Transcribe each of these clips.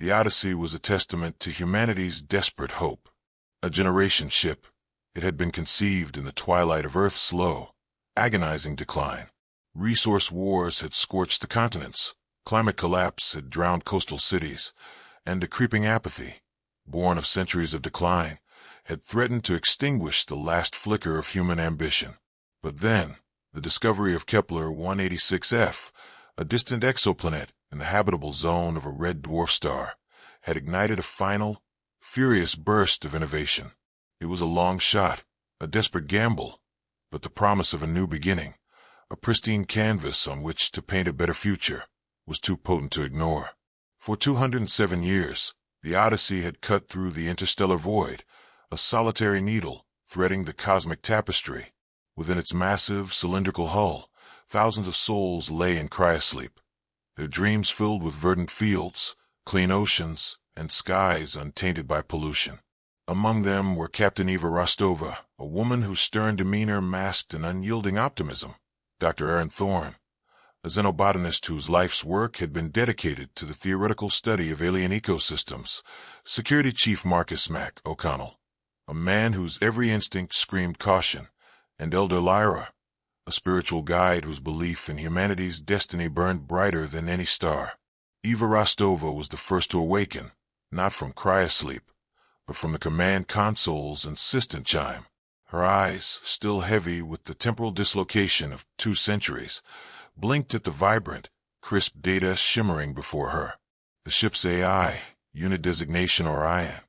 The Odyssey was a testament to humanity's desperate hope. A generation ship, it had been conceived in the twilight of Earth's slow, agonizing decline. Resource wars had scorched the continents, climate collapse had drowned coastal cities, and a creeping apathy, born of centuries of decline, had threatened to extinguish the last flicker of human ambition. But then, the discovery of Kepler 186f, a distant exoplanet in the habitable zone of a red dwarf star, had ignited a final, furious burst of innovation. It was a long shot, a desperate gamble, but the promise of a new beginning, a pristine canvas on which to paint a better future, was too potent to ignore. For 207 years, the Odyssey had cut through the interstellar void, a solitary needle threading the cosmic tapestry. Within its massive, cylindrical hull, thousands of souls lay in cryosleep, their dreams filled with verdant fields, clean oceans, and skies untainted by pollution. Among them were Captain Eva Rostova, a woman whose stern demeanor masked an unyielding optimism, Dr. Aaron Thorne, a xenobotanist whose life's work had been dedicated to the theoretical study of alien ecosystems, Security Chief Marcus Mac O'Connell, a man whose every instinct screamed caution, and Elder Lyra, a spiritual guide whose belief in humanity's destiny burned brighter than any star. Eva Rostova was the first to awaken, not from cryosleep, but from the command console's insistent chime. Her eyes, still heavy with the temporal dislocation of 2 centuries, blinked at the vibrant, crisp data shimmering before her. The ship's AI, unit designation Orion,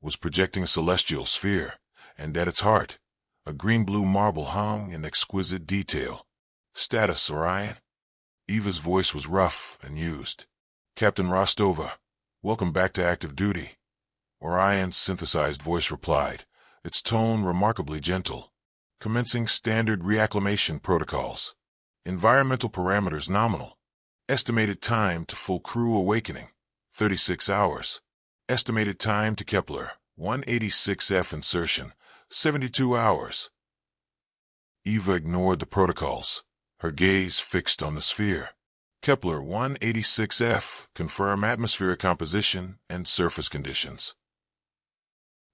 was projecting a celestial sphere, and at its heart, a green-blue marble hung in exquisite detail. Status, Orion? Eva's voice was rough and used. Captain Rostova, welcome back to active duty. Orion's synthesized voice replied, its tone remarkably gentle. Commencing standard reacclimation protocols. Environmental parameters nominal. Estimated time to full crew awakening, 36 hours. Estimated time to Kepler 186f insertion, 72 hours. Eva ignored the protocols, her gaze fixed on the sphere. Kepler 186f, confirm atmospheric composition and surface conditions.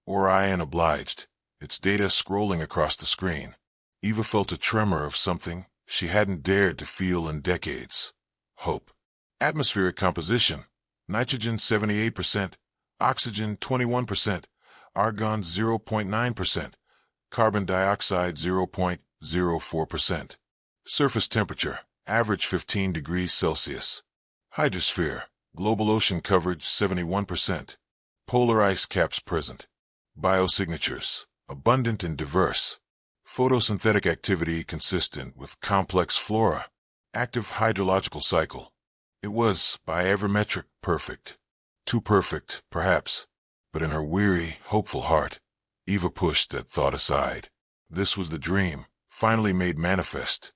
Orion obliged, its data scrolling across the screen. Eva felt a tremor of something she hadn't dared to feel in decades. Hope. Atmospheric composition, nitrogen 78%, oxygen 21%, argon 0.9%, carbon dioxide 0.04%. Surface temperature, average 15 degrees Celsius. Hydrosphere, global ocean coverage 71%. Polar ice caps present. Biosignatures, abundant and diverse. Photosynthetic activity consistent with complex flora. Active hydrological cycle. It was, by every metric, perfect. Too perfect, perhaps. But in her weary, hopeful heart, Eva pushed that thought aside. This was the dream, finally made manifest.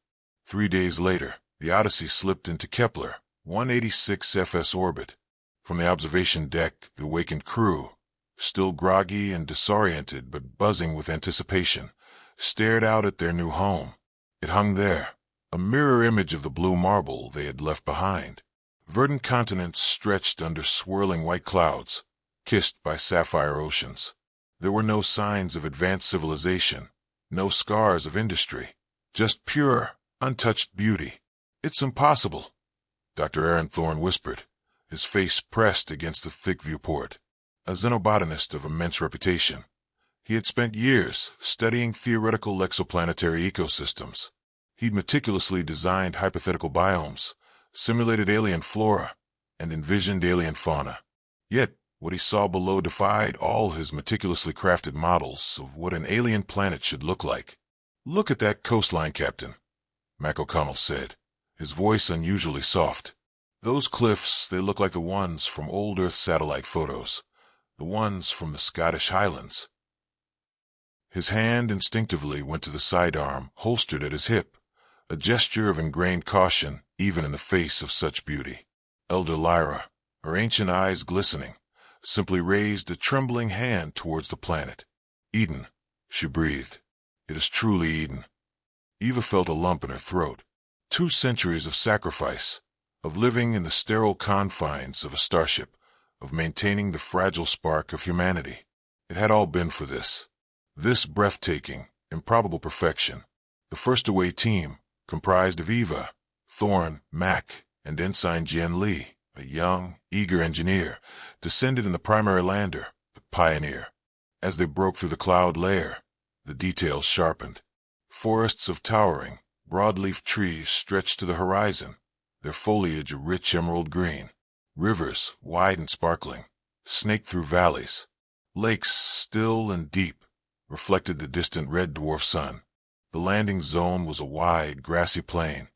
3 days later, the Odyssey slipped into Kepler 186f's orbit. From the observation deck, the awakened crew, still groggy and disoriented but buzzing with anticipation, stared out at their new home. It hung there, a mirror image of the blue marble they had left behind. Verdant continents stretched under swirling white clouds, kissed by sapphire oceans. There were no signs of advanced civilization, no scars of industry, just pure, untouched beauty. It's impossible, Dr. Aaron Thorne whispered, his face pressed against the thick viewport. A xenobotanist of immense reputation, he had spent years studying theoretical exoplanetary ecosystems. He'd meticulously designed hypothetical biomes, simulated alien flora, and envisioned alien fauna. Yet, what he saw below defied all his meticulously crafted models of what an alien planet should look like. "Look at that coastline, Captain," Mac O'Connell said, his voice unusually soft. "Those cliffs, they look like the ones from old Earth satellite photos, the ones from the Scottish Highlands." His hand instinctively went to the sidearm holstered at his hip, a gesture of ingrained caution even in the face of such beauty. Elder Lyra, her ancient eyes glistening, simply raised a trembling hand towards the planet. "Eden," she breathed. "It is truly Eden." Eva felt a lump in her throat. 2 centuries of sacrifice, of living in the sterile confines of a starship, of maintaining the fragile spark of humanity. It had all been for this. This breathtaking, improbable perfection. The first away team, comprised of Eva, Thorn, Mac, and Ensign Jian Li, a young, eager engineer, descended in the primary lander, the Pioneer. As they broke through the cloud layer, the details sharpened. Forests of towering, broadleaf trees stretched to the horizon, their foliage a rich emerald green. Rivers, wide and sparkling, snaked through valleys. Lakes, still and deep, reflected the distant red dwarf sun. The landing zone was a wide, grassy plain,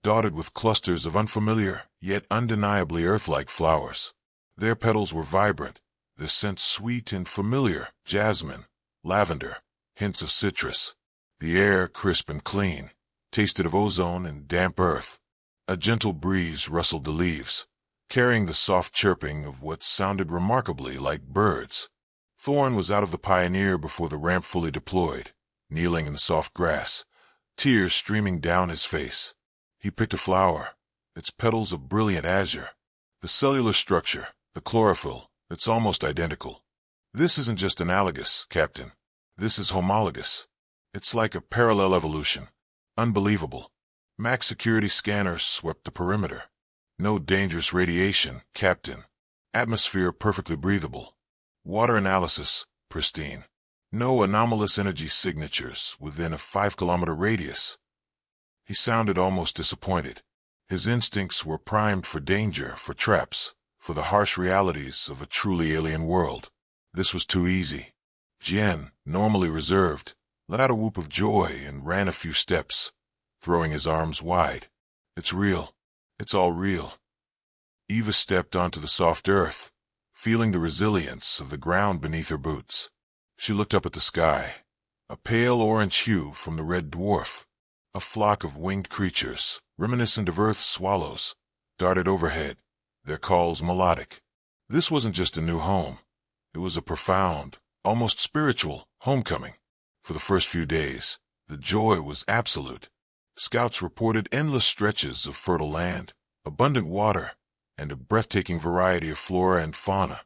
dotted with clusters of unfamiliar, yet undeniably earth-like flowers. Their petals were vibrant, their scents sweet and familiar, jasmine, lavender, hints of citrus. The air, crisp and clean, tasted of ozone and damp earth. A gentle breeze rustled the leaves, carrying the soft chirping of what sounded remarkably like birds. Thorn was out of the Pioneer before the ramp fully deployed, kneeling in the soft grass, tears streaming down his face. He picked a flower, its petals of brilliant azure. The cellular structure, the chlorophyll, it's almost identical. This isn't just analogous, Captain. This is homologous. It's like a parallel evolution. Unbelievable. Mac's security scanners swept the perimeter. No dangerous radiation, Captain. Atmosphere perfectly breathable. Water analysis, pristine. No anomalous energy signatures within a 5-kilometer radius. He sounded almost disappointed. His instincts were primed for danger, for traps, for the harsh realities of a truly alien world. This was too easy. Jian, normally reserved, let out a whoop of joy and ran a few steps, throwing his arms wide. It's real. It's all real. Eva stepped onto the soft earth, feeling the resilience of the ground beneath her boots. She looked up at the sky, a pale orange hue from the red dwarf. A flock of winged creatures, reminiscent of Earth's swallows, darted overhead, their calls melodic. This wasn't just a new home. It was a profound, almost spiritual, homecoming. For the first few days, the joy was absolute. Scouts reported endless stretches of fertile land, abundant water, and a breathtaking variety of flora and fauna,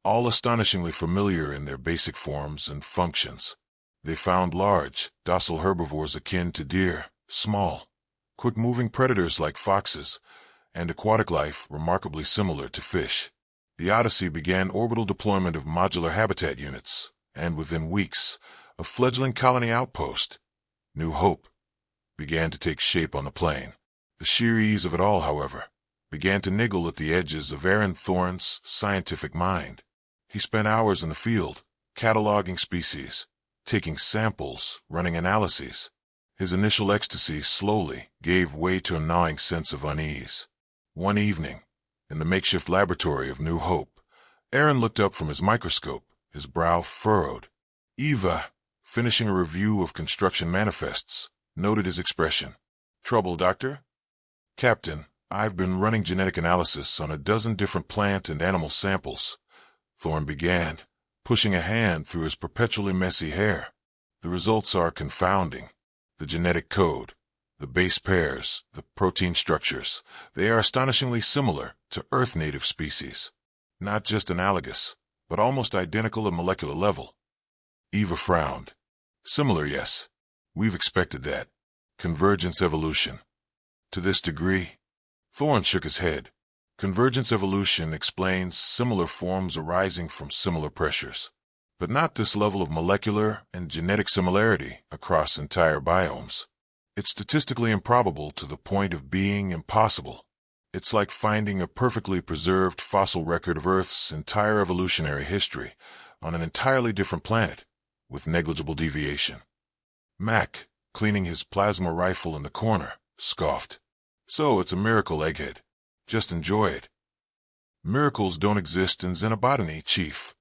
all astonishingly familiar in their basic forms and functions. They found large, docile herbivores akin to deer, small, quick-moving predators like foxes, and aquatic life remarkably similar to fish. The Odyssey began orbital deployment of modular habitat units, and within weeks, a fledgling colony outpost, New Hope, began to take shape on the plain. The sheer ease of it all, however, began to niggle at the edges of Aaron Thorne's scientific mind. He spent hours in the field, cataloging species, taking samples, running analyses. His initial ecstasy slowly gave way to a gnawing sense of unease. One evening, in the makeshift laboratory of New Hope, Aaron looked up from his microscope, his brow furrowed. Eva, finishing a review of construction manifests, noted his expression. "Trouble, Doctor?" "Captain, I've been running genetic analysis on a dozen different plant and animal samples," Thorne began, pushing a hand through his perpetually messy hair. "The results are confounding. The genetic code, the base pairs, the protein structures, they are astonishingly similar to Earth-native species. Not just analogous, but almost identical at molecular level." Eva frowned. "Similar, yes. We've expected that. Convergence evolution." "To this degree?" Thorne shook his head. "Convergence evolution explains similar forms arising from similar pressures, but not this level of molecular and genetic similarity across entire biomes. It's statistically improbable to the point of being impossible. It's like finding a perfectly preserved fossil record of Earth's entire evolutionary history on an entirely different planet, with negligible deviation." Mac, cleaning his plasma rifle in the corner, scoffed. "So it's a miracle, Egghead. Just enjoy it." "Miracles don't exist in xenobotany, Chief,"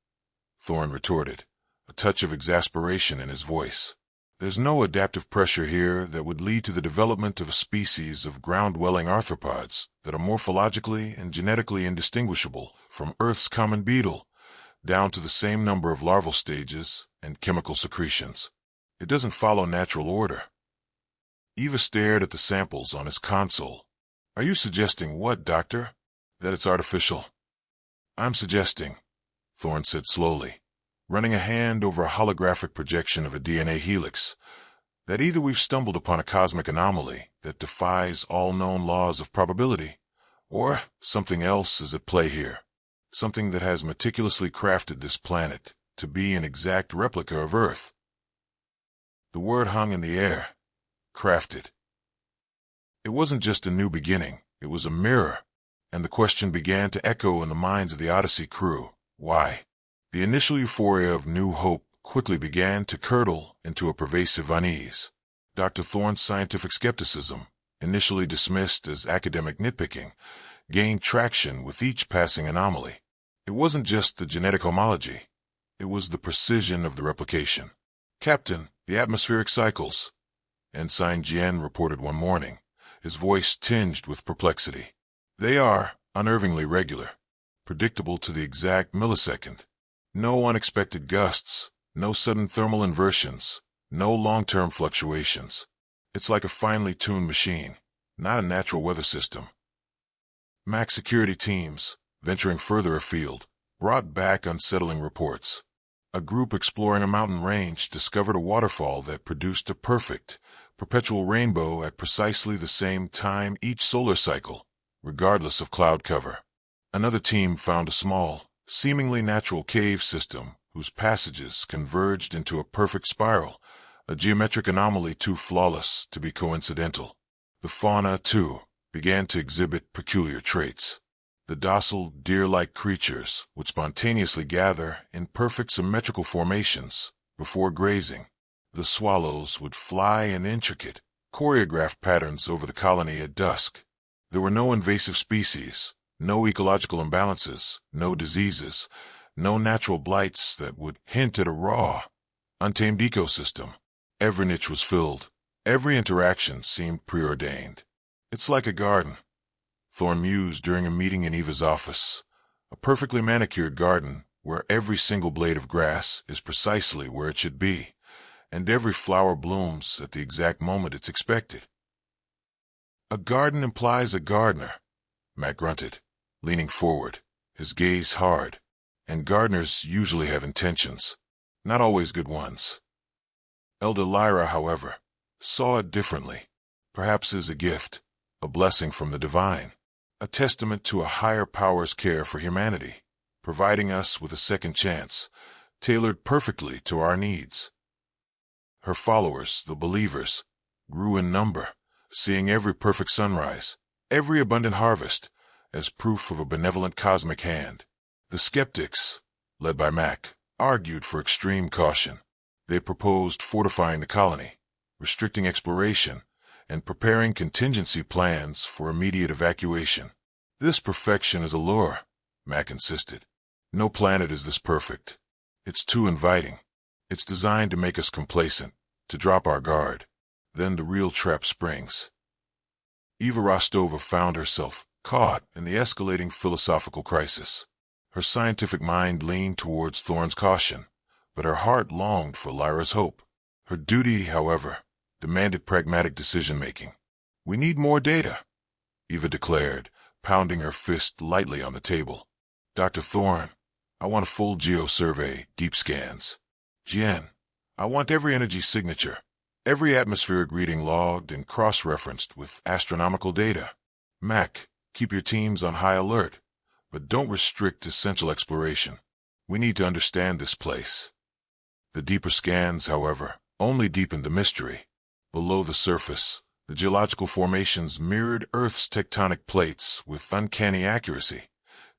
Thorne retorted, a touch of exasperation in his voice. "There's no adaptive pressure here that would lead to the development of a species of ground-dwelling arthropods that are morphologically and genetically indistinguishable from Earth's common beetle, down to the same number of larval stages and chemical secretions. It doesn't follow natural order." Eva stared at the samples on his console. "Are you suggesting what, Doctor? That it's artificial?" I'm suggesting, Thorne said slowly, running a hand over a holographic projection of a DNA helix, that either we've stumbled upon a cosmic anomaly that defies all known laws of probability, or something else is at play here, something that has meticulously crafted this planet to be an exact replica of Earth. The word hung in the air. Crafted. It wasn't just a new beginning, it was a mirror, and the question began to echo in the minds of the Odyssey crew. Why? The initial euphoria of new hope quickly began to curdle into a pervasive unease. Dr. Thorne's scientific skepticism, initially dismissed as academic nitpicking, gained traction with each passing anomaly. It wasn't just the genetic homology, it was the precision of the replication. "Captain, the atmospheric cycles," Ensign Jien reported one morning, his voice tinged with perplexity. "They are unnervingly regular, predictable to the exact millisecond. No unexpected gusts, no sudden thermal inversions, no long-term fluctuations. It's like a finely tuned machine, not a natural weather system." Mac security teams, venturing further afield, brought back unsettling reports. A group exploring a mountain range discovered a waterfall that produced a perfect, perpetual rainbow at precisely the same time each solar cycle, regardless of cloud cover. Another team found a small, seemingly natural cave system whose passages converged into a perfect spiral, a geometric anomaly too flawless to be coincidental. The fauna, too, began to exhibit peculiar traits. The docile, deer-like creatures would spontaneously gather in perfect symmetrical formations before grazing. The swallows would fly in intricate, choreographed patterns over the colony at dusk. There were no invasive species, no ecological imbalances, no diseases, no natural blights that would hint at a raw, untamed ecosystem. Every niche was filled. Every interaction seemed preordained. "It's like a garden," Thorne mused during a meeting in Eva's office. "A perfectly manicured garden where every single blade of grass is precisely where it should be, and every flower blooms at the exact moment it's expected." "A garden implies a gardener," Matt grunted, leaning forward, his gaze hard. "And gardeners usually have intentions, not always good ones." Elder Lyra, however, saw it differently, perhaps as a gift, a blessing from the divine, a testament to a higher power's care for humanity, providing us with a second chance, tailored perfectly to our needs. Her followers, the believers, grew in number, seeing every perfect sunrise, every abundant harvest, as proof of a benevolent cosmic hand. The skeptics, led by Mac, argued for extreme caution. They proposed fortifying the colony, restricting exploration, and preparing contingency plans for immediate evacuation. "This perfection is a lure," Mac insisted. "No planet is this perfect. It's too inviting. It's designed to make us complacent, to drop our guard. Then the real trap springs." Eva Rostova found herself caught in the escalating philosophical crisis. Her scientific mind leaned towards Thorne's caution, but her heart longed for Lyra's hope. Her duty, however, demanded pragmatic decision-making. "We need more data," Eva declared, pounding her fist lightly on the table. "Dr. Thorne, I want a full geo-survey, deep scans. Jien, I want every energy signature, every atmospheric reading logged and cross-referenced with astronomical data. Mac, keep your teams on high alert, but don't restrict essential exploration. We need to understand this place." The deeper scans, however, only deepened the mystery. Below the surface, the geological formations mirrored Earth's tectonic plates with uncanny accuracy,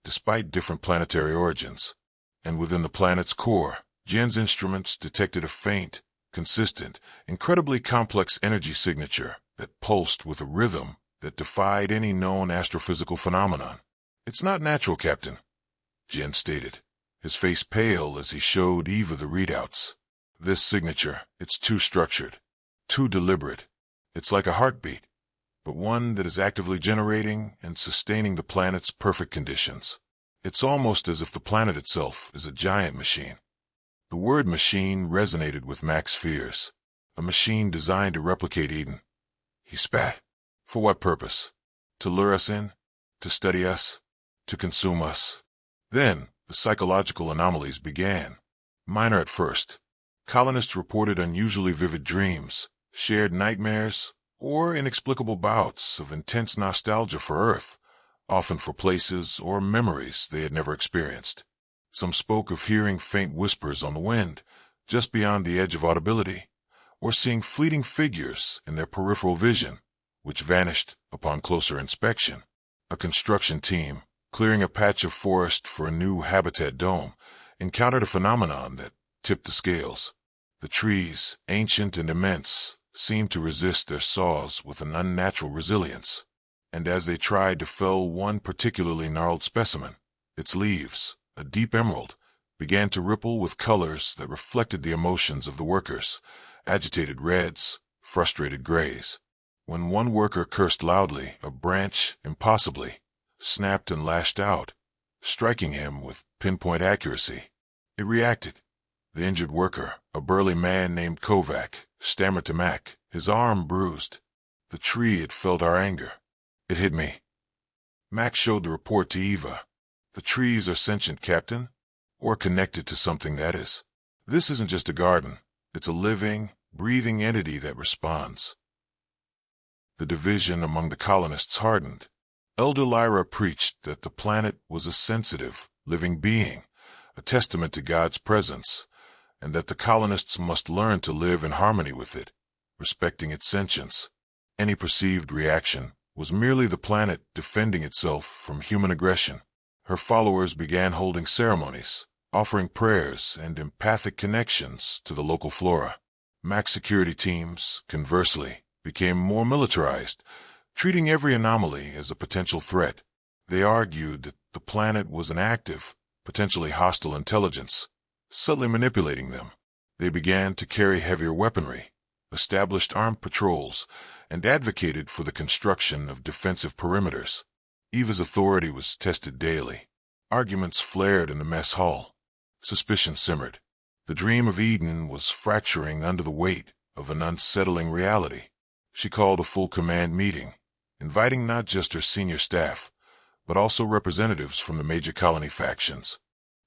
despite different planetary origins. And within the planet's core, Jen's instruments detected a faint, consistent, incredibly complex energy signature that pulsed with a rhythm that defied any known astrophysical phenomenon. "It's not natural, Captain," Jen stated, his face pale as he showed Eva the readouts. "This signature, it's too structured, too deliberate. It's like a heartbeat, but one that is actively generating and sustaining the planet's perfect conditions. It's almost as if the planet itself is a giant machine." The word machine resonated with Mac's fears. A machine designed to replicate Eden. He spat. "For what purpose? To lure us in? To study us? To consume us?" Then, the psychological anomalies began. Minor at first. Colonists reported unusually vivid dreams, shared nightmares, or inexplicable bouts of intense nostalgia for Earth, often for places or memories they had never experienced. Some spoke of hearing faint whispers on the wind, just beyond the edge of audibility, or seeing fleeting figures in their peripheral vision, which vanished upon closer inspection. A construction team, clearing a patch of forest for a new habitat dome, encountered a phenomenon that tipped the scales. The trees, ancient and immense, seemed to resist their saws with an unnatural resilience, and as they tried to fell one particularly gnarled specimen, its leaves, a deep emerald, began to ripple with colors that reflected the emotions of the workers, agitated reds, frustrated grays. When one worker cursed loudly, a branch, impossibly, snapped and lashed out, striking him with pinpoint accuracy. It reacted. The injured worker, a burly man named Kovac, stammered to Mac, his arm bruised. The tree had felt our anger. It hit me. Mac showed the report to Eva. The trees are sentient, Captain, or connected to something that is. This isn't just a garden. It's a living, breathing entity that responds. The division among the colonists hardened. Elder Lyra preached that the planet was a sensitive, living being, a testament to God's presence, and that the colonists must learn to live in harmony with it, respecting its sentience. Any perceived reaction was merely the planet defending itself from human aggression. Her followers began holding ceremonies, offering prayers and empathic connections to the local flora. Mac's security teams, conversely, became more militarized, treating every anomaly as a potential threat. They argued that the planet was an active, potentially hostile intelligence, subtly manipulating them. They began to carry heavier weaponry, established armed patrols, and advocated for the construction of defensive perimeters. Eva's authority was tested daily. Arguments flared in the mess hall. Suspicion simmered. The dream of Eden was fracturing under the weight of an unsettling reality. She called a full command meeting, inviting not just her senior staff, but also representatives from the major colony factions.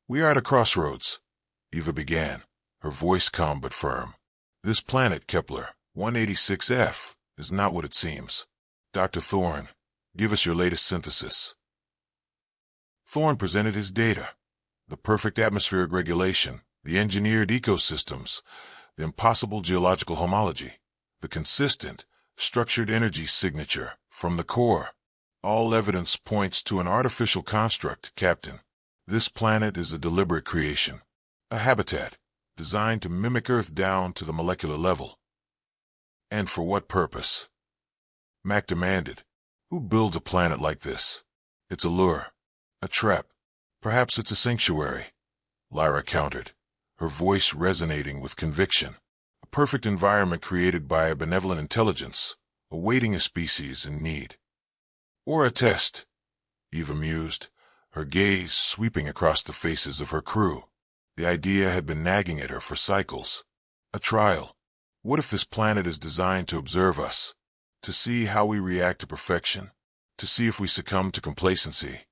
"We are at a crossroads," Eva began, her voice calm but firm. "This planet, Kepler 186F, is not what it seems. Dr. Thorne, give us your latest synthesis." Thorne presented his data: the perfect atmospheric regulation, the engineered ecosystems, the impossible geological homology, the consistent, structured energy signature from the core. All evidence points to an artificial construct, Captain. This planet is a deliberate creation, a habitat designed to mimic Earth down to the molecular level. And for what purpose? Mac demanded. Who builds a planet like this? It's a lure, a trap. Perhaps it's a sanctuary, Lyra countered, her voice resonating with conviction. A perfect environment created by a benevolent intelligence, awaiting a species in need. Or a test, Eva mused, her gaze sweeping across the faces of her crew. The idea had been nagging at her for cycles. A trial. What if this planet is designed to observe us, to see how we react to perfection, to see if we succumb to complacency,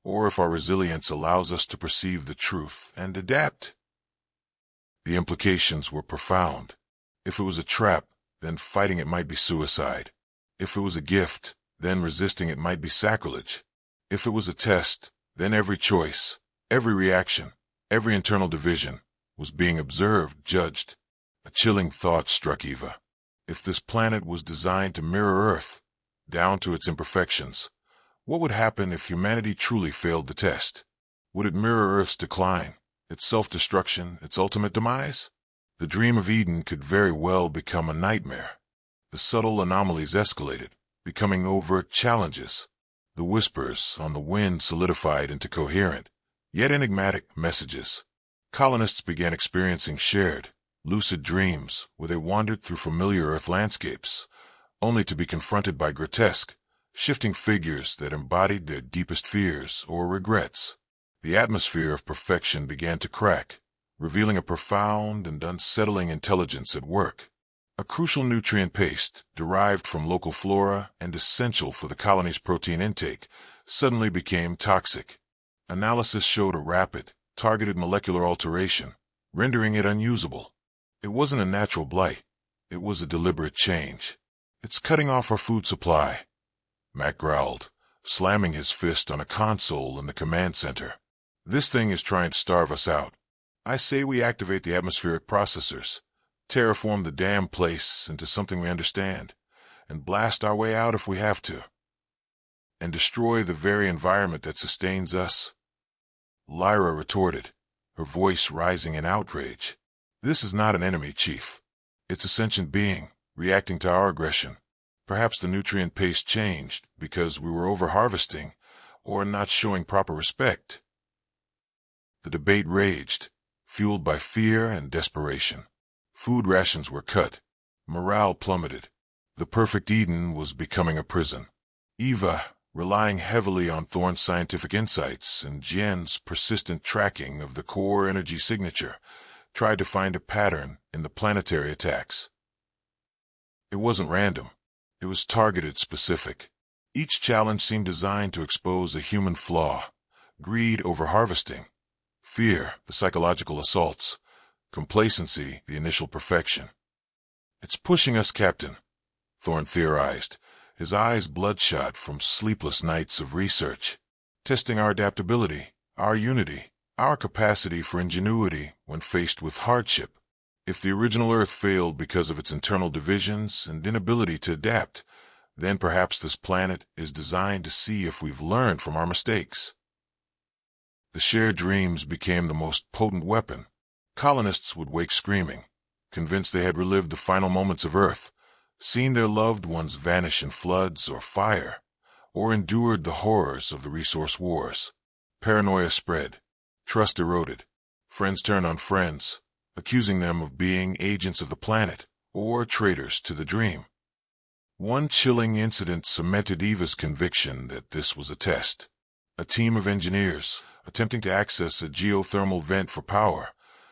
or if our resilience allows us to perceive the truth and adapt? The implications were profound. If it was a trap, then fighting it might be suicide. If it was a gift, then resisting it might be sacrilege. If it was a test, then every choice, every reaction, every internal division was being observed, judged. A chilling thought struck Eva. If this planet was designed to mirror Earth, down to its imperfections, what would happen if humanity truly failed the test? Would it mirror Earth's decline, its self-destruction, its ultimate demise? The dream of Eden could very well become a nightmare. The subtle anomalies escalated, becoming overt challenges. The whispers on the wind solidified into coherent, yet enigmatic messages. Colonists began experiencing shared, lucid dreams where they wandered through familiar Earth landscapes, only to be confronted by grotesque, shifting figures that embodied their deepest fears or regrets. The atmosphere of perfection began to crack, revealing a profound and unsettling intelligence at work. A crucial nutrient paste, derived from local flora and essential for the colony's protein intake, suddenly became toxic. Analysis showed a rapid, targeted molecular alteration, rendering it unusable. It wasn't a natural blight. It was a deliberate change. It's cutting off our food supply, Mac growled, slamming his fist on a console in the command center. This thing is trying to starve us out. I say we activate the atmospheric processors, terraform the damn place into something we understand, and blast our way out if we have to. And destroy the very environment that sustains us. Lyra retorted, her voice rising in outrage. This is not an enemy, Chief. It's a sentient being, reacting to our aggression. Perhaps the nutrient pace changed because we were over-harvesting or not showing proper respect. The debate raged, fueled by fear and desperation. Food rations were cut. Morale plummeted. The perfect Eden was becoming a prison. Eva, relying heavily on Thorne's scientific insights and Jien's persistent tracking of the core energy signature, tried to find a pattern in the planetary attacks. It wasn't random. It was targeted, specific. Each challenge seemed designed to expose a human flaw: greed over harvesting, fear, the psychological assaults, complacency, the initial perfection. It's pushing us, Captain, Thorne theorized, his eyes bloodshot from sleepless nights of research, testing our adaptability, our unity, our capacity for ingenuity when faced with hardship. If the original Earth failed because of its internal divisions and inability to adapt, then perhaps this planet is designed to see if we've learned from our mistakes. The shared dreams became the most potent weapon. Colonists would wake screaming, convinced they had relived the final moments of Earth, seen their loved ones vanish in floods or fire, or endured the horrors of the resource wars. Paranoia spread. Trust eroded. Friends turned on friends, accusing them of being agents of the planet or traitors to the dream. One chilling incident cemented Eva's conviction that this was a test. A team of engineers, attempting to access a geothermal vent for power,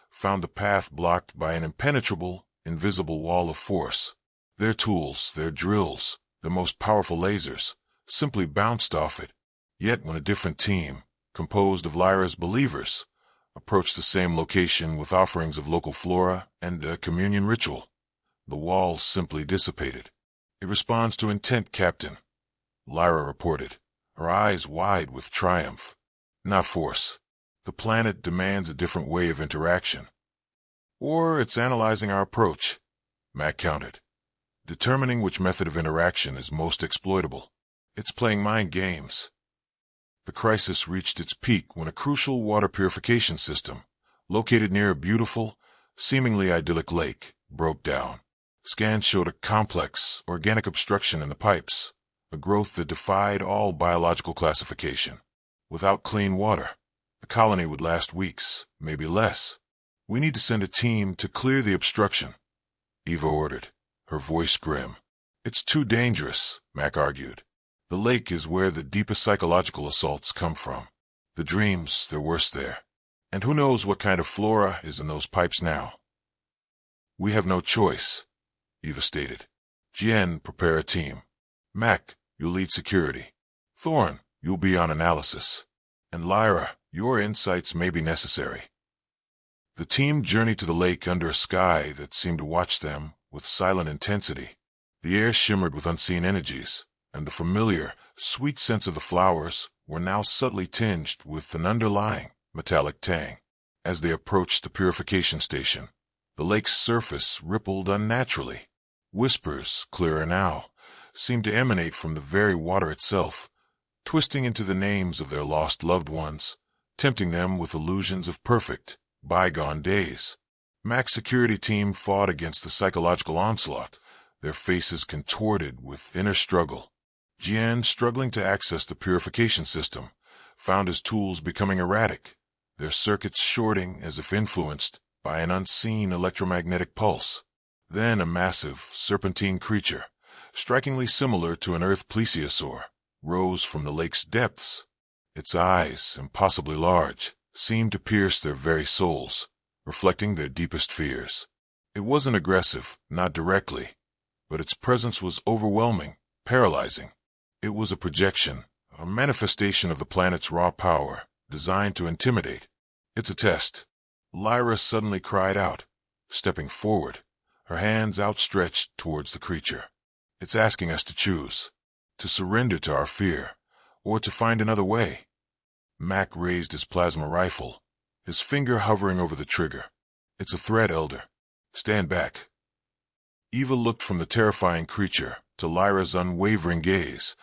found the path blocked by an impenetrable, invisible wall of force. Their tools, their drills, their most powerful lasers, simply bounced off it. Yet when a different team, composed of Lyra's believers, approached the same location with offerings of local flora and a communion ritual, the wall simply dissipated. It responds to intent, Captain, Lyra reported, her eyes wide with triumph. Not force. The planet demands a different way of interaction. Or it's analyzing our approach, Mac countered, determining which method of interaction is most exploitable. It's playing mind games. The crisis reached its peak when a crucial water purification system, located near a beautiful, seemingly idyllic lake, broke down. Scans showed a complex, organic obstruction in the pipes, a growth that defied all biological classification. Without clean water, the colony would last weeks, maybe less. We need to send a team to clear the obstruction, Eva ordered, her voice grim. It's too dangerous, Mac argued. The lake is where the deepest psychological assaults come from. The dreams, they're worse there. And who knows what kind of flora is in those pipes now. We have no choice, Eva stated. Jien, prepare a team. Mac, you'll lead security. Thorne, you'll be on analysis. And Lyra, your insights may be necessary. The team journeyed to the lake under a sky that seemed to watch them with silent intensity. The air shimmered with unseen energies, and the familiar, sweet scents of the flowers were now subtly tinged with an underlying, metallic tang. As they approached the purification station, the lake's surface rippled unnaturally. Whispers, clearer now, seemed to emanate from the very water itself, twisting into the names of their lost loved ones, tempting them with illusions of perfect, bygone days. Mac's security team fought against the psychological onslaught, their faces contorted with inner struggle. Jien, struggling to access the purification system, found his tools becoming erratic, their circuits shorting as if influenced by an unseen electromagnetic pulse. Then a massive, serpentine creature, strikingly similar to an Earth plesiosaur, rose from the lake's depths. Its eyes, impossibly large, seemed to pierce their very souls, reflecting their deepest fears. It wasn't aggressive, not directly, but its presence was overwhelming, paralyzing. It was a projection, a manifestation of the planet's raw power, designed to intimidate. It's a test. Lyra suddenly cried out, stepping forward, her hands outstretched towards the creature. It's asking us to choose, to surrender to our fear, or to find another way. Mac raised his plasma rifle, his finger hovering over the trigger. It's a threat, Elder. Stand back. Eva looked from the terrifying creature to Lyra's unwavering gaze,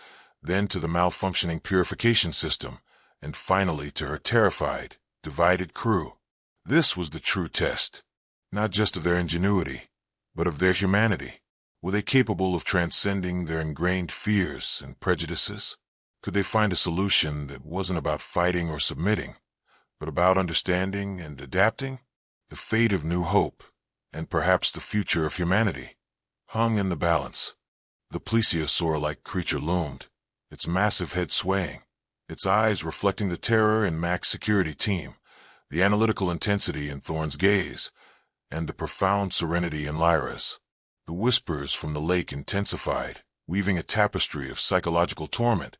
then to the malfunctioning purification system, and finally to her terrified, divided crew. This was the true test, not just of their ingenuity, but of their humanity. Were they capable of transcending their ingrained fears and prejudices? Could they find a solution that wasn't about fighting or submitting, but about understanding and adapting? The fate of New Hope, and perhaps the future of humanity, hung in the balance. The plesiosaur-like creature loomed, its massive head swaying, its eyes reflecting the terror in Mac's security team, the analytical intensity in Thorne's gaze, and the profound serenity in Lyra's. The whispers from the lake intensified, weaving a tapestry of psychological torment,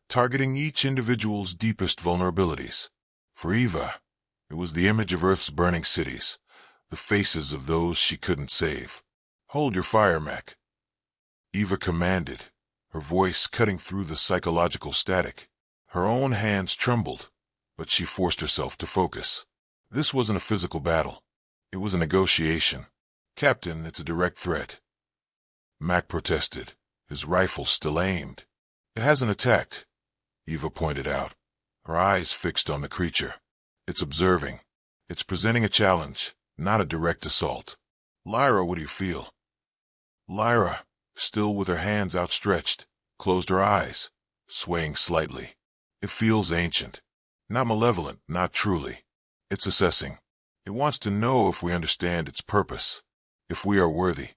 targeting each individual's deepest vulnerabilities. For Eva, it was the image of Earth's burning cities, the faces of those she couldn't save. Hold your fire, Mac. Eva commanded, her voice cutting through the psychological static. Her own hands trembled, but she forced herself to focus. This wasn't a physical battle. It was a negotiation. Captain, it's a direct threat. Mac protested, his rifle still aimed. It hasn't attacked, Eva pointed out, her eyes fixed on the creature. It's observing. It's presenting a challenge, not a direct assault. Lyra, what do you feel? Lyra, still with her hands outstretched, closed her eyes, swaying slightly. It feels ancient. Not malevolent, not truly. It's assessing. It wants to know if we understand its purpose, if we are worthy.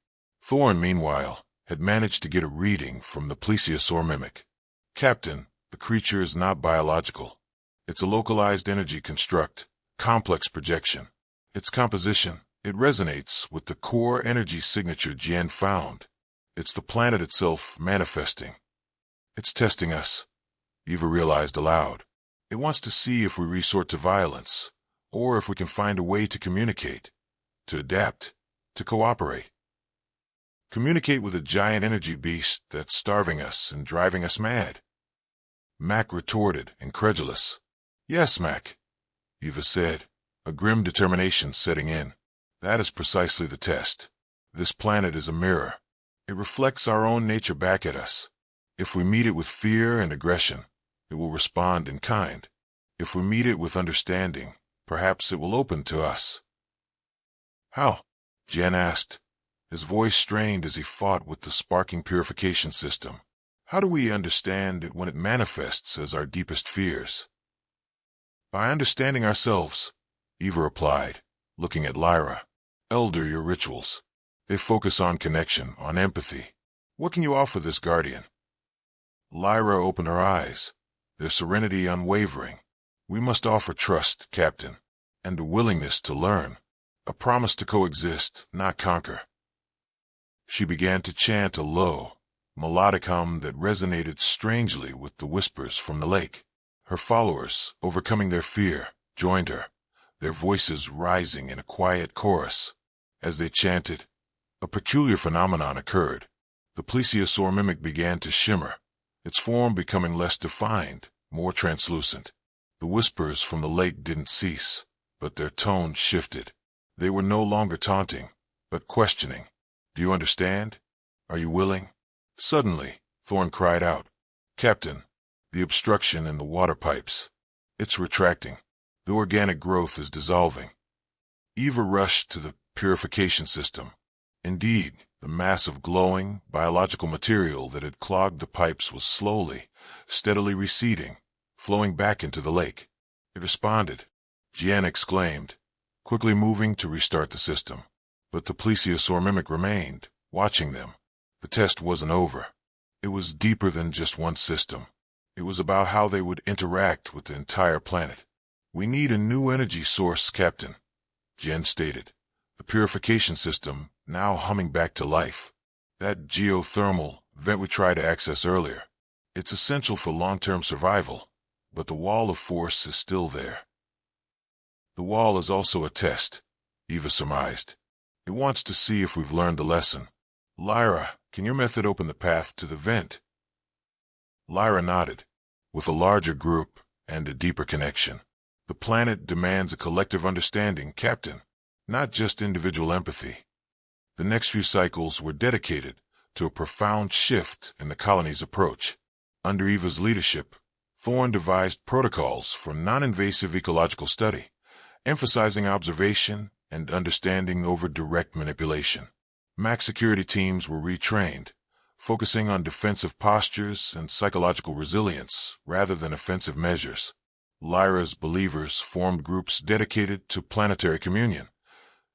Thorne, meanwhile, had managed to get a reading from the plesiosaur mimic. Captain, the creature is not biological. It's a localized energy construct, complex projection. Its composition, it resonates with the core energy signature Jian found. It's the planet itself manifesting. It's testing us, Eva realized aloud. It wants to see if we resort to violence, or if we can find a way to communicate, to adapt, to cooperate. Communicate with a giant energy beast that's starving us and driving us mad. Mac retorted, incredulous. Yes, Mac, Eva said, a grim determination setting in. That is precisely the test. This planet is a mirror. It reflects our own nature back at us. If we meet it with fear and aggression, it will respond in kind. If we meet it with understanding, perhaps it will open to us. How? Jen asked, his voice strained as he fought with the sparking purification system. How do we understand it when it manifests as our deepest fears? By understanding ourselves, Eva replied, looking at Lyra. Elder, your rituals. They focus on connection, on empathy. What can you offer this guardian? Lyra opened her eyes, their serenity unwavering. We must offer trust, Captain, and a willingness to learn, a promise to coexist, not conquer. She began to chant a low, melodic hum that resonated strangely with the whispers from the lake. Her followers, overcoming their fear, joined her, their voices rising in a quiet chorus. As they chanted, a peculiar phenomenon occurred. The plesiosaur mimic began to shimmer, its form becoming less defined, more translucent. The whispers from the lake didn't cease, but their tone shifted. They were no longer taunting, but questioning. Do you understand? Are you willing? Suddenly, Thorne cried out, Captain, the obstruction in the water pipes. It's retracting. The organic growth is dissolving. Eva rushed to the purification system. Indeed, the mass of glowing, biological material that had clogged the pipes was slowly, steadily receding, flowing back into the lake. It responded, Jian exclaimed, quickly moving to restart the system. But the plesiosaur mimic remained, watching them. The test wasn't over. It was deeper than just one system. It was about how they would interact with the entire planet. We need a new energy source, Captain, Jen stated, the purification system now humming back to life. That geothermal vent we tried to access earlier. It's essential for long-term survival, but the wall of force is still there. The wall is also a test, Eva surmised. It wants to see if we've learned the lesson. Lyra, can your method open the path to the vent? Lyra nodded. With a larger group and a deeper connection. The planet demands a collective understanding, Captain, not just individual empathy. The next few cycles were dedicated to a profound shift in the colony's approach. Under Eva's leadership, Thorne devised protocols for non-invasive ecological study, emphasizing observation and understanding over direct manipulation. Max security teams were retrained, focusing on defensive postures and psychological resilience rather than offensive measures. Lyra's believers formed groups dedicated to planetary communion,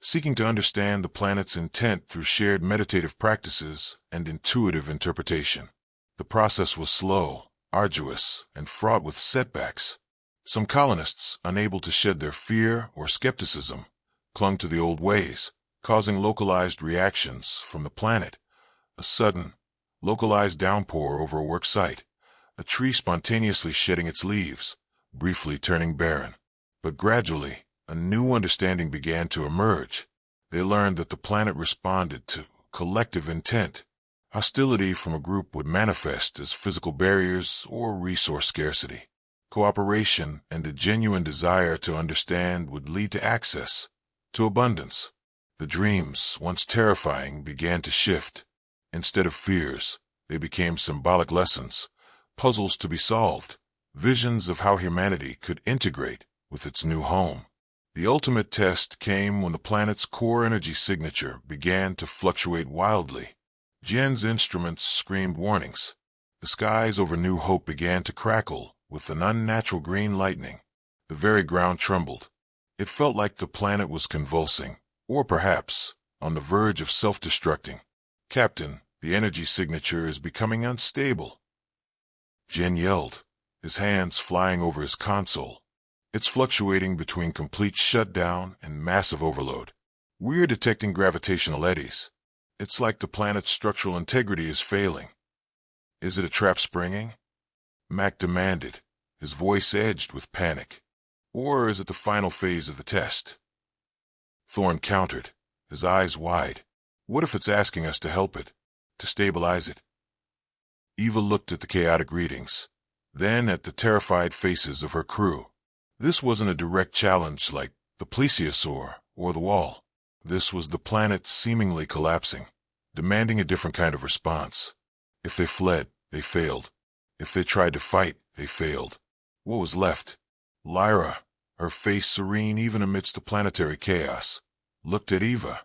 seeking to understand the planet's intent through shared meditative practices and intuitive interpretation. The process was slow, arduous, and fraught with setbacks. Some colonists, unable to shed their fear or skepticism, clung to the old ways, causing localized reactions from the planet. A sudden, localized downpour over a work site, a tree spontaneously shedding its leaves, briefly turning barren. But gradually, a new understanding began to emerge. They learned that the planet responded to collective intent. Hostility from a group would manifest as physical barriers or resource scarcity. Cooperation and a genuine desire to understand would lead to access, to abundance. The dreams, once terrifying, began to shift. Instead of fears, they became symbolic lessons, puzzles to be solved, visions of how humanity could integrate with its new home. The ultimate test came when the planet's core energy signature began to fluctuate wildly. Jen's instruments screamed warnings. The skies over New Hope began to crackle with an unnatural green lightning. The very ground trembled. It felt like the planet was convulsing, or perhaps on the verge of self-destructing. Captain, the energy signature is becoming unstable. Jen yelled, his hands flying over his console. It's fluctuating between complete shutdown and massive overload. We're detecting gravitational eddies. It's like the planet's structural integrity is failing. Is it a trap springing? Mac demanded, his voice edged with panic. Or is it the final phase of the test? Thorne countered, his eyes wide. What if it's asking us to help it, to stabilize it? Eva looked at the chaotic readings, then at the terrified faces of her crew. This wasn't a direct challenge like the plesiosaur or the wall. This was the planet seemingly collapsing, demanding a different kind of response. If they fled, they failed. If they tried to fight, they failed. What was left? Lyra, her face serene even amidst the planetary chaos, looked at Eva.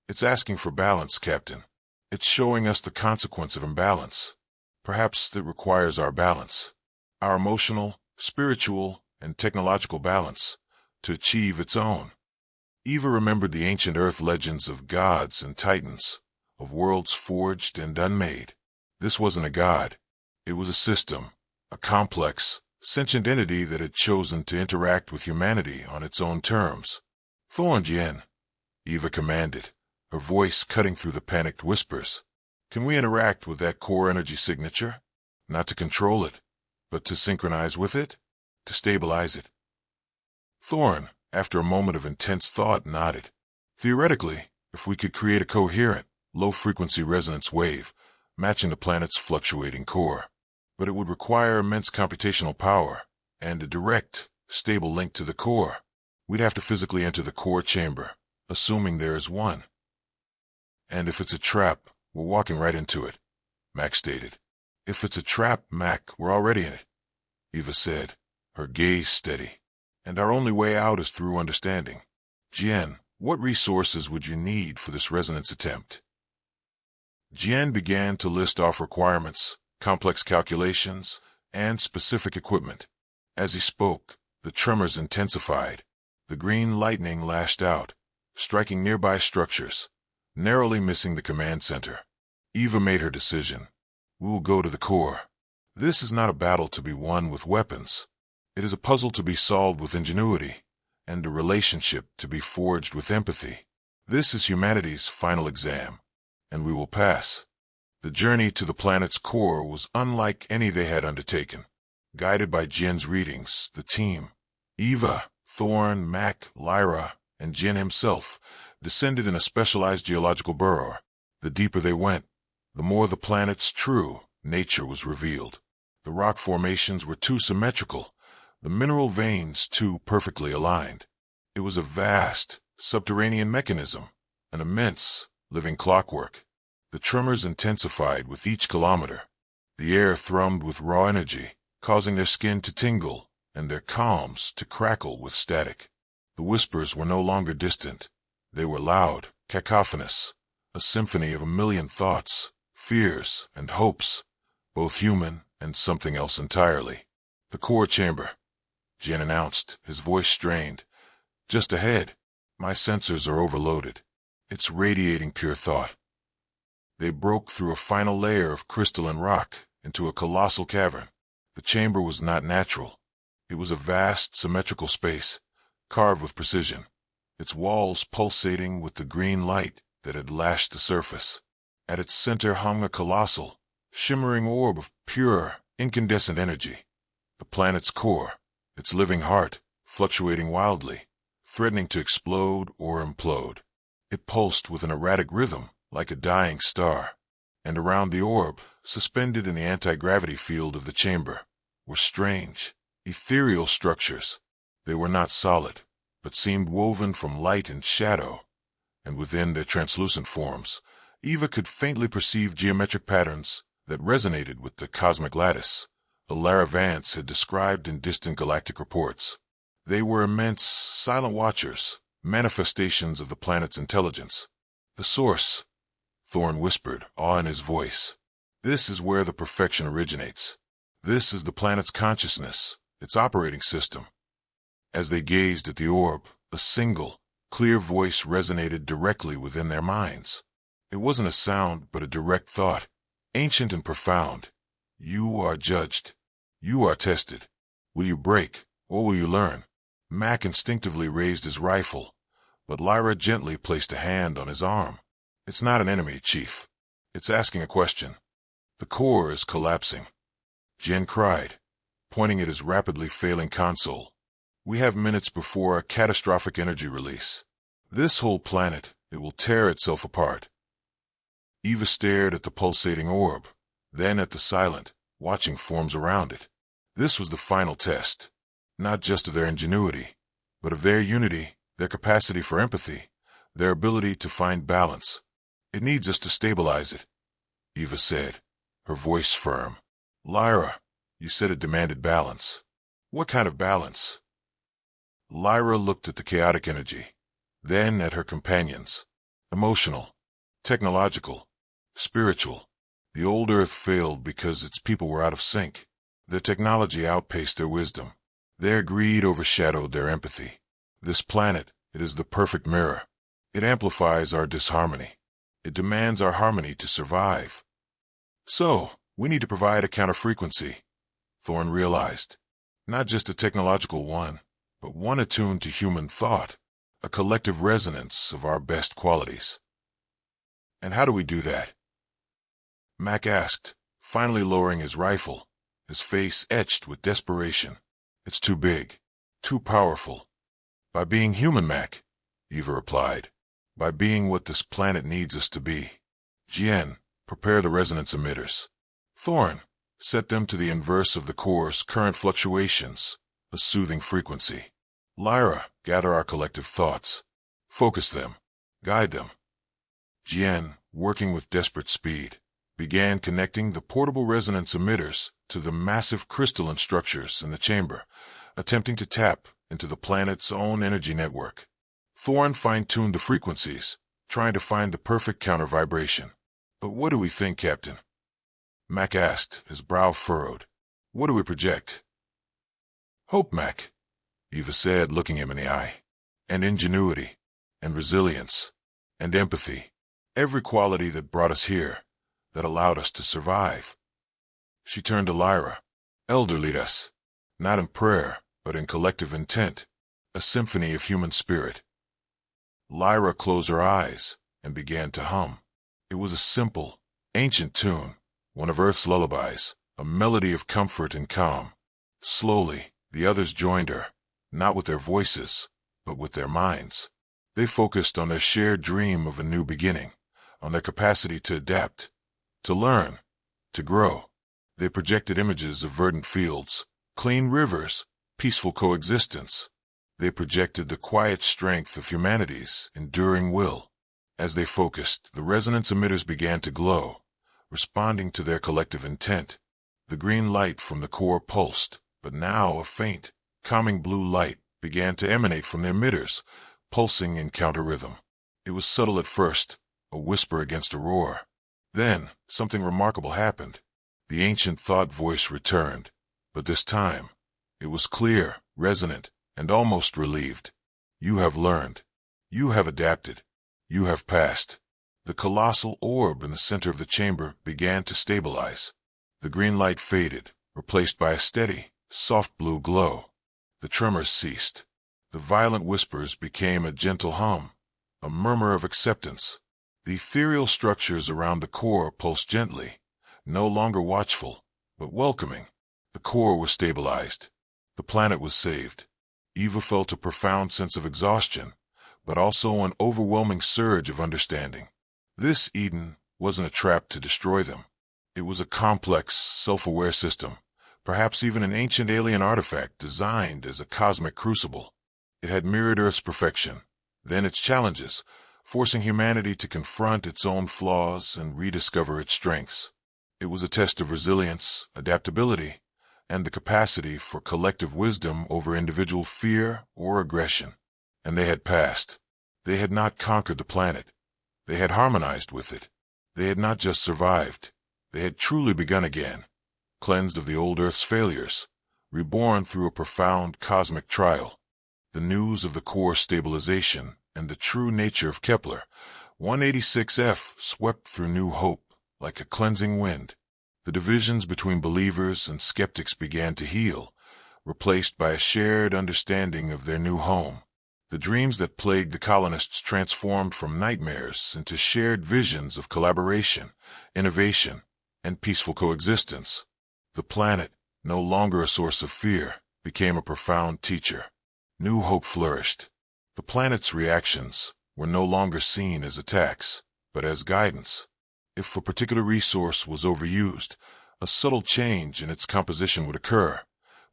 It's asking for balance, Captain. It's showing us the consequence of imbalance. Perhaps it requires our balance, our emotional, spiritual, and technological balance, to achieve its own. Eva remembered the ancient Earth legends of gods and titans, of worlds forged and unmade. This wasn't a god. It was a system, a complex, sentient entity that had chosen to interact with humanity on its own terms. Thorne, Jen, Eva commanded, her voice cutting through the panicked whispers. Can we interact with that core energy signature? Not to control it, but to synchronize with it? To stabilize it? Thorne, after a moment of intense thought, nodded. Theoretically, if we could create a coherent, low-frequency resonance wave, matching the planet's fluctuating core. But it would require immense computational power, and a direct, stable link to the core. We'd have to physically enter the core chamber, assuming there is one. And if it's a trap, we're walking right into it, Mac stated. If it's a trap, Mac, we're already in it, Eva said, her gaze steady. And our only way out is through understanding. Jen, what resources would you need for this resonance attempt? Jen began to list off requirements, complex calculations, and specific equipment. As he spoke, the tremors intensified. The green lightning lashed out, striking nearby structures, narrowly missing the command center. Eva made her decision. We will go to the core. This is not a battle to be won with weapons. It is a puzzle to be solved with ingenuity, and a relationship to be forged with empathy. This is humanity's final exam, and we will pass. The journey to the planet's core was unlike any they had undertaken. Guided by Jin's readings, the team, Eva, Thorn, Mac, Lyra, and Jin himself, descended in a specialized geological burrow. The deeper they went, the more the planet's true nature was revealed. The rock formations were too symmetrical, the mineral veins too perfectly aligned. It was a vast, subterranean mechanism, an immense, living clockwork. The tremors intensified with each kilometer. The air thrummed with raw energy, causing their skin to tingle and their calms to crackle with static. The whispers were no longer distant. They were loud, cacophonous, a symphony of a million thoughts, fears, and hopes, both human and something else entirely. The core chamber, Jin announced, his voice strained. Just ahead. My sensors are overloaded. It's radiating pure thought. They broke through a final layer of crystalline rock into a colossal cavern. The chamber was not natural. It was a vast, symmetrical space, carved with precision, its walls pulsating with the green light that had lashed the surface. At its center hung a colossal, shimmering orb of pure, incandescent energy. The planet's core, its living heart, fluctuating wildly, threatening to explode or implode. It pulsed with an erratic rhythm, like a dying star. And around the orb, suspended in the anti-gravity field of the chamber, were strange, ethereal structures. They were not solid, but seemed woven from light and shadow, and within their translucent forms, Eva could faintly perceive geometric patterns that resonated with the cosmic lattice Lara Vance had described in distant galactic reports. They were immense, silent watchers, manifestations of the planet's intelligence. The source, Thorn whispered, awe in his voice. This is where the perfection originates. This is the planet's consciousness, its operating system. As they gazed at the orb, a single, clear voice resonated directly within their minds. It wasn't a sound, but a direct thought, ancient and profound. You are judged. You are tested. Will you break, or will you learn? Mac instinctively raised his rifle, but Lyra gently placed a hand on his arm. It's not an enemy, Chief. It's asking a question. The core is collapsing. Jen cried, pointing at his rapidly failing console. We have minutes before a catastrophic energy release. This whole planet, it will tear itself apart. Eva stared at the pulsating orb, then at the silent, watching forms around it. This was the final test, not just of their ingenuity, but of their unity, their capacity for empathy, their ability to find balance. It needs us to stabilize it, Eva said, her voice firm. Lyra, you said it demanded balance. What kind of balance? Lyra looked at the chaotic energy, then at her companions. Emotional, technological, spiritual. The old Earth failed because its people were out of sync. Their technology outpaced their wisdom. Their greed overshadowed their empathy. This planet, it is the perfect mirror. It amplifies our disharmony. It demands our harmony to survive. So, we need to provide a counter-frequency, Thorn realized. Not just a technological one, but one attuned to human thought, a collective resonance of our best qualities. And how do we do that? Mac asked, finally lowering his rifle, his face etched with desperation. It's too big, too powerful. By being human, Mac, Eva replied. By being what this planet needs us to be. Jien, prepare the resonance emitters. Thorn, set them to the inverse of the core's current fluctuations, a soothing frequency. Lyra, gather our collective thoughts. Focus them. Guide them. Jien, working with desperate speed, began connecting the portable resonance emitters to the massive crystalline structures in the chamber, attempting to tap into the planet's own energy network. Thorn fine-tuned the frequencies, trying to find the perfect counter-vibration. But what do we think, Captain? Mac asked, his brow furrowed. What do we project? Hope, Mac, Eva said, looking him in the eye. And ingenuity, and resilience, and empathy. Every quality that brought us here, that allowed us to survive. She turned to Lyra. Elder, lead us. Not in prayer, but in collective intent. A symphony of human spirit. Lyra closed her eyes and began to hum. It was a simple, ancient tune, one of Earth's lullabies, a melody of comfort and calm. Slowly, the others joined her, not with their voices, but with their minds. They focused on their shared dream of a new beginning, on their capacity to adapt, to learn, to grow. They projected images of verdant fields, clean rivers, peaceful coexistence. They projected the quiet strength of humanity's enduring will. As they focused, the resonance emitters began to glow, responding to their collective intent. The green light from the core pulsed, but now a faint, calming blue light began to emanate from the emitters, pulsing in counter-rhythm. It was subtle at first, a whisper against a roar. Then, something remarkable happened. The ancient thought voice returned, but this time, it was clear, resonant, and almost relieved. You have learned. You have adapted. You have passed. The colossal orb in the center of the chamber began to stabilize. The green light faded, replaced by a steady, soft blue glow. The tremors ceased. The violent whispers became a gentle hum, a murmur of acceptance. The ethereal structures around the core pulsed gently, no longer watchful, but welcoming. The core was stabilized. The planet was saved. Eva felt a profound sense of exhaustion, but also an overwhelming surge of understanding. This Eden wasn't a trap to destroy them. It was a complex, self-aware system, perhaps even an ancient alien artifact designed as a cosmic crucible. It had mirrored Earth's perfection, then its challenges, forcing humanity to confront its own flaws and rediscover its strengths. It was a test of resilience, adaptability, and the capacity for collective wisdom over individual fear or aggression. And they had passed. They had not conquered the planet. They had harmonized with it. They had not just survived. They had truly begun again, cleansed of the old Earth's failures, reborn through a profound cosmic trial. The news of the core stabilization and the true nature of Kepler 186f swept through New Hope like a cleansing wind. The divisions between believers and skeptics began to heal, replaced by a shared understanding of their new home. The dreams that plagued the colonists transformed from nightmares into shared visions of collaboration, innovation, and peaceful coexistence. The planet, no longer a source of fear, became a profound teacher. New Hope flourished. The planet's reactions were no longer seen as attacks, but as guidance. If a particular resource was overused, a subtle change in its composition would occur,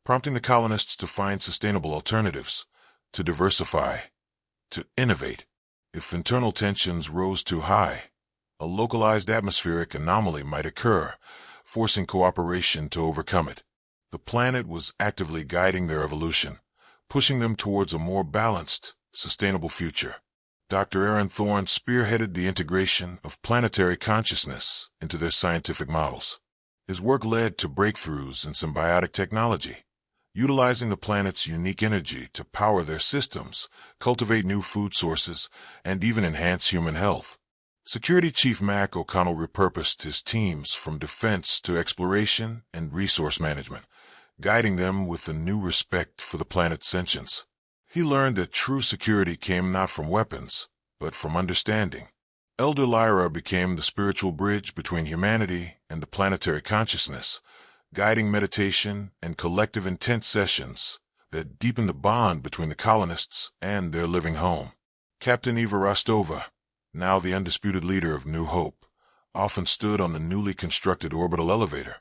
prompting the colonists to find sustainable alternatives, to diversify, to innovate. If internal tensions rose too high, a localized atmospheric anomaly might occur, forcing cooperation to overcome it. The planet was actively guiding their evolution, pushing them towards a more balanced, sustainable future. Dr. Aaron Thorne spearheaded the integration of planetary consciousness into their scientific models. His work led to breakthroughs in symbiotic technology, utilizing the planet's unique energy to power their systems, cultivate new food sources, and even enhance human health. Security Chief Mac O'Connell repurposed his teams from defense to exploration and resource management, guiding them with a new respect for the planet's sentience. He learned that true security came not from weapons, but from understanding. Elder Lyra became the spiritual bridge between humanity and the planetary consciousness, guiding meditation and collective intent sessions that deepened the bond between the colonists and their living home. Captain Eva Rostova, now the undisputed leader of New Hope, often stood on the newly constructed orbital elevator,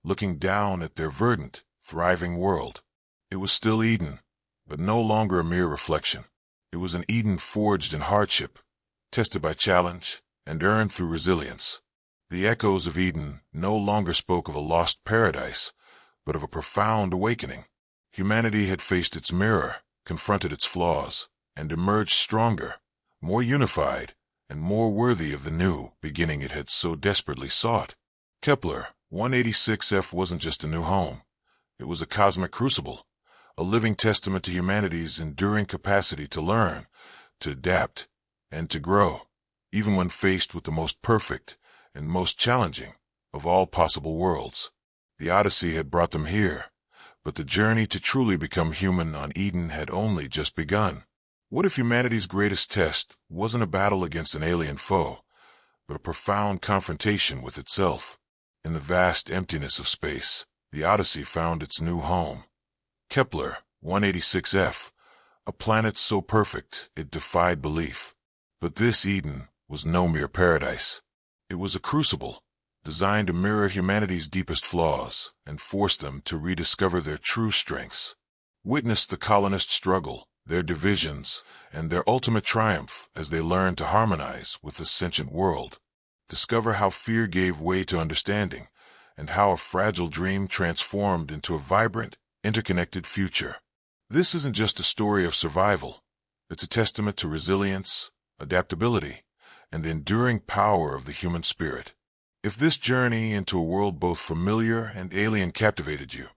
looking down at their verdant, thriving world. It was still Eden, but no longer a mere reflection. It was an Eden forged in hardship, tested by challenge, and earned through resilience. The echoes of Eden no longer spoke of a lost paradise, but of a profound awakening. Humanity had faced its mirror, confronted its flaws, and emerged stronger, more unified, and more worthy of the new beginning it had so desperately sought. Kepler 186f wasn't just a new home. It was a cosmic crucible, a living testament to humanity's enduring capacity to learn, to adapt, and to grow, even when faced with the most perfect and most challenging of all possible worlds. The Odyssey had brought them here, but the journey to truly become human on Eden had only just begun. What if humanity's greatest test wasn't a battle against an alien foe, but a profound confrontation with itself? In the vast emptiness of space, the Odyssey found its new home, Kepler 186f, a planet so perfect it defied belief. But this Eden was no mere paradise. It was a crucible, designed to mirror humanity's deepest flaws and force them to rediscover their true strengths. Witness the colonists' struggle, their divisions, and their ultimate triumph as they learn to harmonize with the sentient world. Discover how fear gave way to understanding, and how a fragile dream transformed into a vibrant, interconnected future. This isn't just a story of survival. It's a testament to resilience, adaptability, and the enduring power of the human spirit. If this journey into a world both familiar and alien captivated you,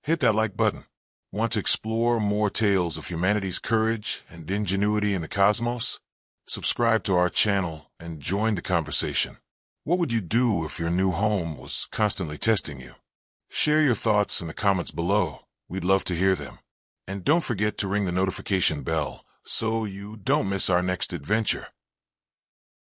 hit that like button. Want to explore more tales of humanity's courage and ingenuity in the cosmos? Subscribe to our channel and join the conversation. What would you do if your new home was constantly testing you? Share your thoughts in the comments below. We'd love to hear them. And don't forget to ring the notification bell so you don't miss our next adventure.